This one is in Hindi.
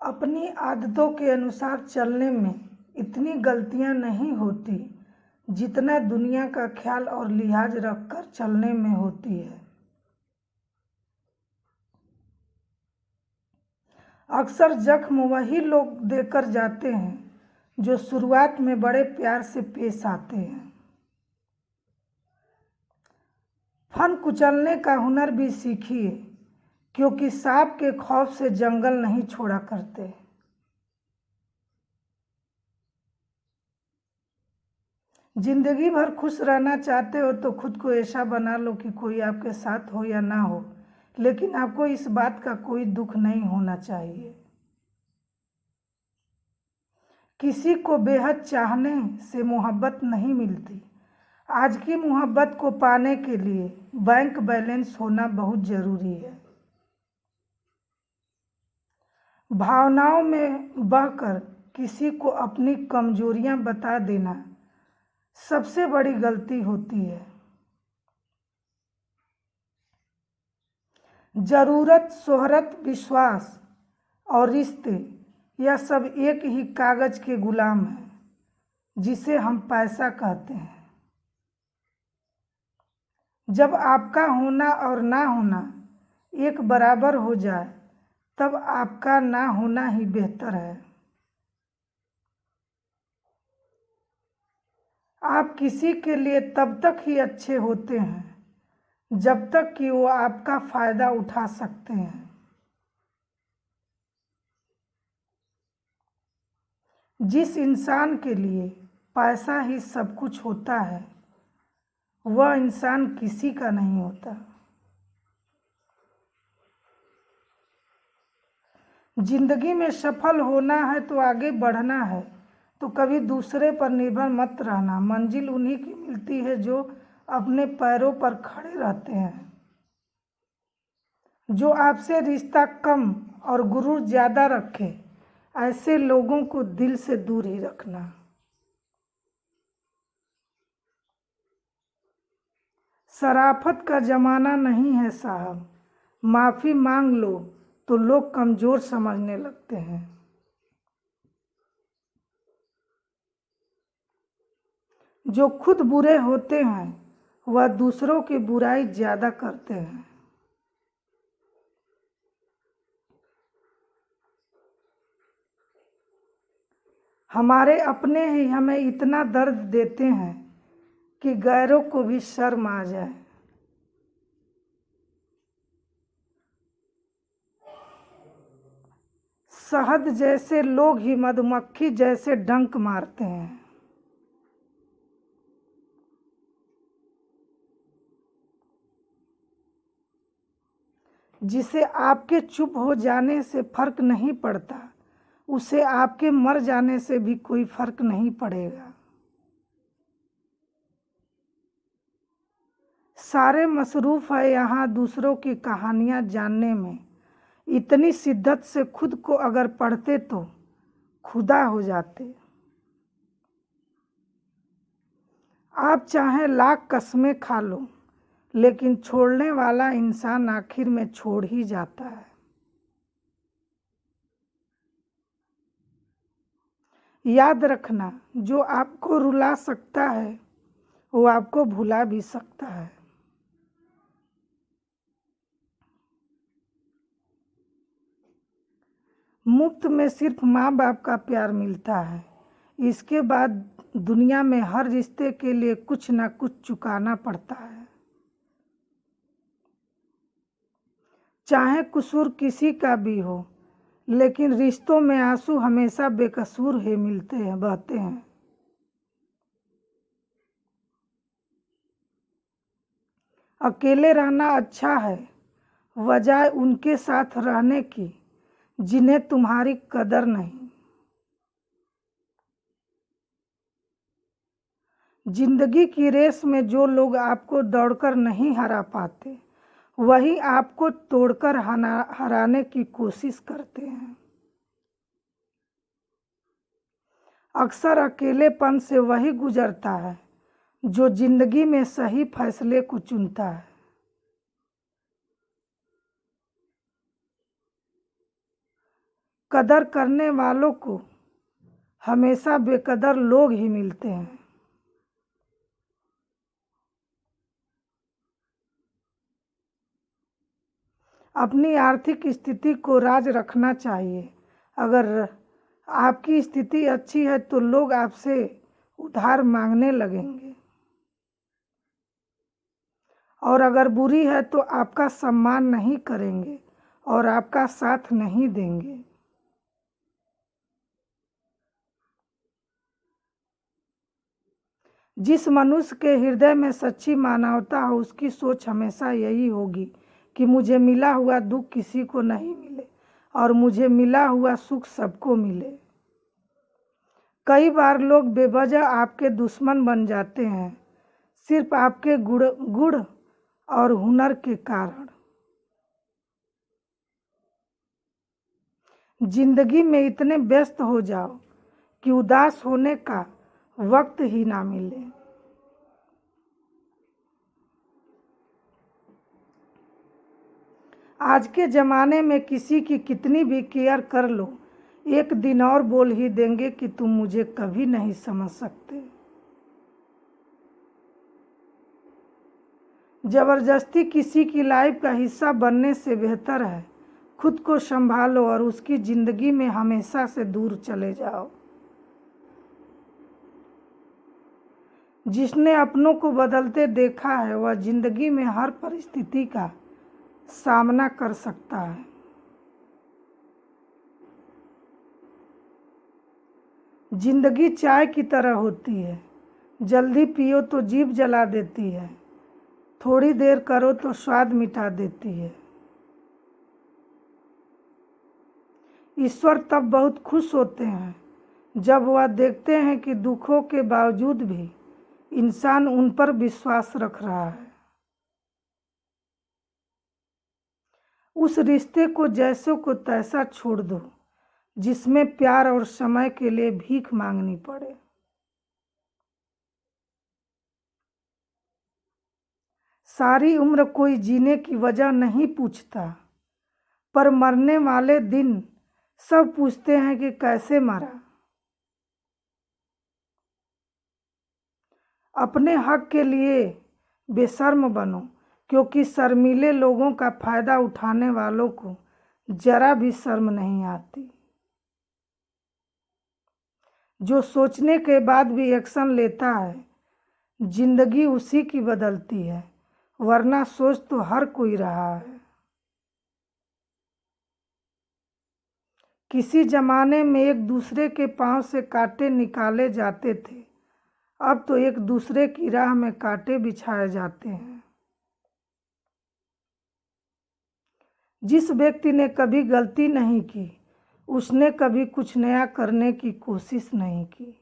अपनी आदतों के अनुसार चलने में इतनी गलतियां नहीं होती जितना दुनिया का ख्याल और लिहाज रखकर चलने में होती है। अक्सर जख्म वही लोग देकर जाते हैं जो शुरुआत में बड़े प्यार से पेश आते हैं। फन कुचलने का हुनर भी सीखिए, क्योंकि सांप के खौफ से जंगल नहीं छोड़ा करते। जिंदगी भर खुश रहना चाहते हो तो खुद को ऐसा बना लो कि कोई आपके साथ हो या ना हो, लेकिन आपको इस बात का कोई दुख नहीं होना चाहिए। किसी को बेहद चाहने से मोहब्बत नहीं मिलती। आज की मोहब्बत को पाने के लिए बैंक बैलेंस होना बहुत जरूरी है। भावनाओं में बहकर किसी को अपनी कमजोरियां बता देना सबसे बड़ी गलती होती है। जरूरत, शोहरत, विश्वास और रिश्ते, यह सब एक ही कागज के गुलाम हैं जिसे हम पैसा कहते हैं। जब आपका होना और ना होना एक बराबर हो जाए तब आपका ना होना ही बेहतर है। आप किसी के लिए तब तक ही अच्छे होते हैं जब तक कि वो आपका फायदा उठा सकते हैं। जिस इंसान के लिए पैसा ही सब कुछ होता है वह इंसान किसी का नहीं होता। जिंदगी में सफल होना है तो आगे बढ़ना है तो कभी दूसरे पर निर्भर मत रहना। मंजिल उन्हीं की मिलती है जो अपने पैरों पर खड़े रहते हैं। जो आपसे रिश्ता कम और गुरूर ज्यादा रखे, ऐसे लोगों को दिल से दूर ही रखना। शराफत का जमाना नहीं है साहब, माफी मांग लो तो लोग कमजोर समझने लगते हैं। जो खुद बुरे होते हैं वह दूसरों की बुराई ज्यादा करते हैं। हमारे अपने ही हमें इतना दर्द देते हैं कि गैरों को भी शर्म आ जाए। शहद जैसे लोग ही मधुमक्खी जैसे डंक मारते हैं। जिसे आपके चुप हो जाने से फर्क नहीं पड़ता, उसे आपके मर जाने से भी कोई फर्क नहीं पड़ेगा। सारे मसरूफ है यहाँ दूसरों की कहानियां जानने में। इतनी शिद्दत से खुद को अगर पढ़ते तो खुदा हो जाते। आप चाहे लाख कस्में खा लो, लेकिन छोड़ने वाला इंसान आखिर में छोड़ ही जाता है। याद रखना, जो आपको रुला सकता है वो आपको भुला भी सकता है। मुफ्त में सिर्फ माँ बाप का प्यार मिलता है। इसके बाद दुनिया में हर रिश्ते के लिए कुछ ना कुछ चुकाना पड़ता है। चाहे कसूर किसी का भी हो, लेकिन रिश्तों में आंसू हमेशा बेकसूर ही मिलते हैं, बहते हैं। अकेले रहना अच्छा है, बजाय उनके साथ रहने की जिन्हें तुम्हारी कदर नहीं। जिंदगी की रेस में जो लोग आपको दौड़कर नहीं हरा पाते, वही आपको तोड़कर हराने की कोशिश करते हैं। अक्सर अकेलेपन से वही गुजरता है जो जिंदगी में सही फैसले को चुनता है। कदर करने वालों को हमेशा बेकदर लोग ही मिलते हैं। अपनी आर्थिक स्थिति को राज रखना चाहिए। अगर आपकी स्थिति अच्छी है तो लोग आपसे उधार मांगने लगेंगे, और अगर बुरी है तो आपका सम्मान नहीं करेंगे और आपका साथ नहीं देंगे। जिस मनुष्य के हृदय में सच्ची मानवता हो उसकी सोच हमेशा यही होगी कि मुझे मिला हुआ दुख किसी को नहीं मिले और मुझे मिला हुआ सुख सबको मिले। कई बार लोग बेवजह आपके दुश्मन बन जाते हैं, सिर्फ आपके गुण और हुनर के कारण। जिंदगी में इतने व्यस्त हो जाओ कि उदास होने का वक्त ही ना मिले। आज के ज़माने में किसी की कितनी भी केयर कर लो, एक दिन और बोल ही देंगे कि तुम मुझे कभी नहीं समझ सकते। ज़बरदस्ती किसी की लाइफ का हिस्सा बनने से बेहतर है खुद को संभालो और उसकी ज़िंदगी में हमेशा से दूर चले जाओ। जिसने अपनों को बदलते देखा है वह ज़िंदगी में हर परिस्थिति का सामना कर सकता है। जिंदगी चाय की तरह होती है, जल्दी पियो तो जीभ जला देती है, थोड़ी देर करो तो स्वाद मिटा देती है। ईश्वर तब बहुत खुश होते हैं जब वह देखते हैं कि दुखों के बावजूद भी इंसान उन पर विश्वास रख रहा है। उस रिश्ते को जैसे को तैसा छोड़ दो जिसमें प्यार और समय के लिए भीख मांगनी पड़े। सारी उम्र कोई जीने की वजह नहीं पूछता, पर मरने वाले दिन सब पूछते हैं कि कैसे मरा। अपने हक के लिए बेशर्म बनो, क्योंकि शर्मीले लोगों का फायदा उठाने वालों को जरा भी शर्म नहीं आती। जो सोचने के बाद भी एक्शन लेता है, जिंदगी उसी की बदलती है, वरना सोच तो हर कोई रहा है। किसी जमाने में एक दूसरे के पांव से कांटे निकाले जाते थे, अब तो एक दूसरे की राह में कांटे बिछाए जाते हैं। जिस व्यक्ति ने कभी गलती नहीं की उसने कभी कुछ नया करने की कोशिश नहीं की।